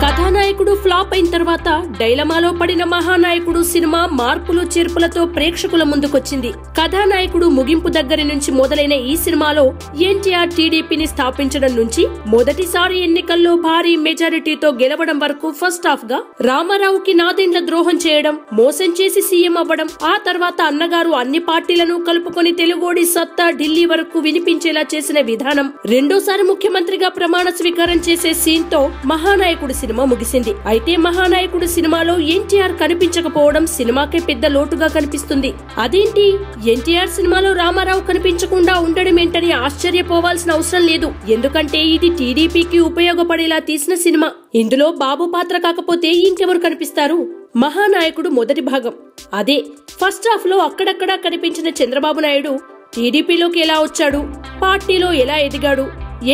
కథానాయకుడు ఫ్లాప్ అయిన తర్వాత డైలమాలో పడిన మహానాయకుడు సినిమా మార్పులు చేర్పులతో ప్రేక్షకుల ముందుకొచ్చింది. కథానాయకుడు ముగింపు దగ్గరి నుంచి మొదలైన ఈ సినిమాలో ఎన్టీఆర్ టీడీపీని స్థాపించడం నుంచి మొదటిసారి ఎన్నికల్లో భారీ మెజారిటీతో గెలవడం వరకు ఫస్ట్ హాఫ్ గా రామారావుకి నాదెండ్ల ద్రోహం చేయడం, మోసం చేసి సీఎం అవ్వడం, ఆ తర్వాత అన్నగారు అన్ని పార్టీలను కలుపుకొని తెలుగోడి సత్తా ఢిల్లీ వరకు వినిపించేలా చేసిన విధానం, రెండోసారి ముఖ్యమంత్రిగా ప్రమాణ స్వీకారం చేసే సీన్ తో మహానాయకుడు సినిమా ముగిసింది. అయితే మహానాయకుడు సినిమాలో ఎన్టీఆర్ కనిపించకపోవడం సినిమాకే పెద్ద లోటుగా కనిపిస్తుంది. అదేంటి, ఎన్టీఆర్ సినిమాలో రామారావు కనిపించకుండా ఉండడం ఏంటని ఆశ్చర్యపోవాల్సిన అవసరం లేదు. ఎందుకంటే ఇది టీడీపీకి ఉపయోగపడేలా తీసిన సినిమా. ఇందులో బాబు పాత్ర కాకపోతే ఇంకెవరు కనిపిస్తారు? మహానాయకుడు మొదటి భాగం అదే. ఫస్ట్ హాఫ్ లో అక్కడక్కడా కనిపించిన చంద్రబాబు నాయుడు టీడీపీలోకి ఎలా వచ్చాడు, పార్టీలో ఎలా ఎదిగాడు,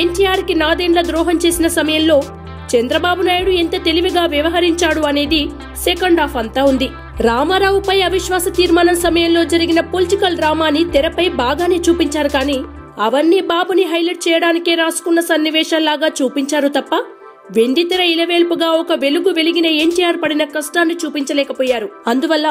ఎన్టీఆర్ కి నాదెండ్ల ద్రోహం చేసిన సమయంలో చంద్రబాబు నాయుడు ఎంత తెలివిగా వ్యవహరించాడు అనేది సెకండ్ హాఫ్ అంతా ఉంది. రామారావుపై అవిశ్వాస తీర్మానం సమయంలో జరిగిన పొలిటికల్ డ్రామాని తెరపై బాగానే చూపించారు, కానీ అవన్నీ బాబుని హైలైట్ చేయడానికే రాసుకున్న సన్నివేశాల్లాగా చూపించారు తప్ప వెండితెర ఇలవేల్పుగా ఒక వెలుగు వెలిగిన ఎన్టీఆర్ పడిన కష్టాన్ని చూపించలేకపోయారు. అందువల్ల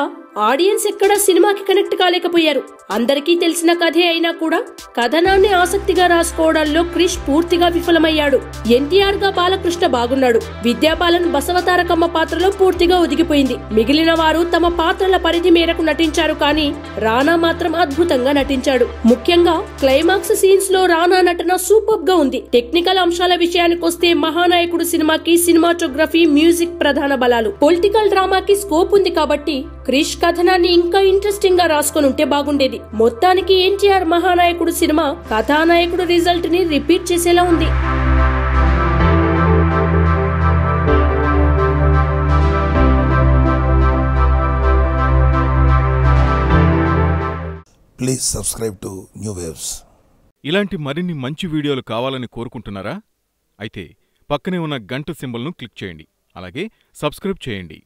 ఆడియన్స్ ఎక్కడా సినిమాకి కనెక్ట్ కాలేకపోయారు. అందరికీ తెలిసిన కథే అయినా కూడా కథనాన్ని ఆసక్తిగా రాసుకోవడంలో క్రిష్ పూర్తిగా విఫలమయ్యాడు. ఎన్టీఆర్ గా బాలకృష్ణ బాగున్నాడు. విద్యాబాలన్ బసవతారకమ్మ పాత్రలో పూర్తిగా ఒదిగిపోయింది. మిగిలిన వారు తమ పాత్రల పరిధి మేరకు నటించారు, కానీ రానా మాత్రం అద్భుతంగా నటించాడు. ముఖ్యంగా క్లైమాక్స్ సీన్స్ లో రానా నటన సూపర్ గా ఉంది. టెక్నికల్ అంశాల విషయానికొస్తే మహానాయకుడు సినిమాకి సినిమాటోగ్రఫీ, మ్యూజిక్ ప్రధాన బలాలు. పొలిటికల్ డ్రామాకి స్కోప్ ఉంది కాబట్టి క్రిష్ కథనాన్ని ఇంకా ఇంట్రెస్టింగ్ గా రాసుకొని ఉంటే బాగుండేది. మొత్తానికి ఎన్టీఆర్ మహానాయకుడు సినిమా కథానాయకుడు రిజల్ట్ ని రిపీట్ చేసేలా ఉంది. Please subscribe to new waves. ఇలాంటి మరిన్ని మంచి వీడియోలు కావాలని కోరుకుంటున్నారా? అయితే పక్కనే ఉన్న గంట సింబల్ను క్లిక్ చేయండి. అలాగే సబ్స్క్రైబ్ చేయండి.